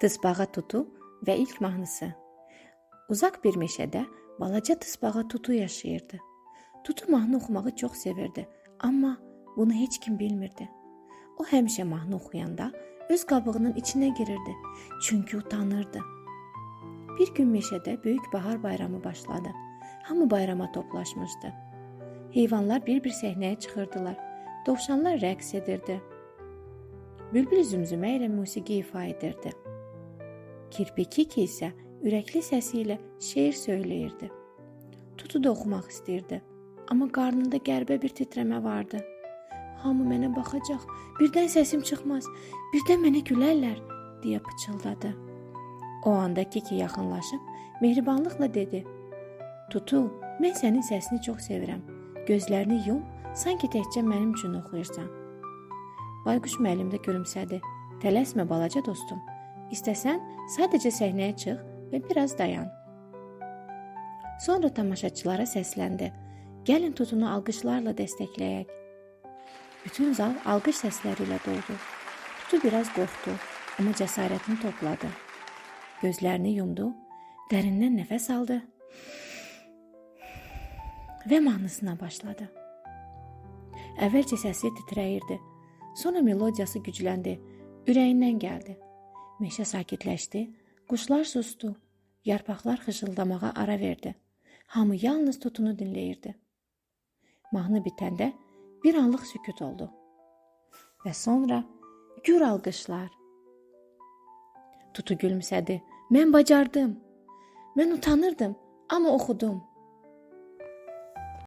Tısbağa Tutu və ilk mahnısı. Uzaq bir meşədə balaca tısbağa Tutu yaşayırdı. Tutu mahnı oxumağı çox sevirdi, amma bunu heç kim bilmirdi. O həmişə mahnı oxuyanda öz qabığının içinə girirdi, çünki utanırdı. Bir gün meşədə böyük bahar bayramı başladı. Hamı bayrama toplaşmışdı. Heyvanlar bir-bir səhnəyə çıxırdılar. Dovşanlar rəqs edirdi. Bülbül zümzümə ilə musiqi ifa edirdi. Kirpi-kiki isə ürəkli səsi ilə şeir söyləyirdi. Tutu da oxumaq istəyirdi, amma qarnında qəribə bir titrəmə vardı. Hamı mənə baxacaq, birdən səsim çıxmaz, birdən mənə gülərlər, deyə pıçıldadı. O anda Kiki yaxınlaşıb mehribanlıqla dedi: Tutu, mən sənin səsini çox sevirəm. Gözlərini yum, sanki təkcə mənim üçün oxuyursan. Bayquş müəllim də gülümsədi. Tələsmə balaca dostum. İstəsən, sadəcə səhnəyə çıx və biraz dayan. Sonra tamaşaçılara səsləndi. Gəlin Tutunu alqışlarla dəstəkləyək. Bütün zal alqış səsləri ilə doldu. Tutu biraz qorxdu, amma cəsarətini topladı. Gözlərini yumdu, dərindən nəfəs aldı və mahnısına başladı. Əvvəlcə səsi titrəyirdi, sonra melodiyası gücləndi, ürəyindən gəldi. Meşə sakitləşdi, quşlar sustu, yarpaqlar xışıldamağa ara verdi. Hamı yalnız Tutunu dinləyirdi. Mahnı bitəndə bir anlıq sükut oldu və sonra gür alqışlar. Tutu gülümsədi. Mən bacardım. Mən utanırdım, amma oxudum.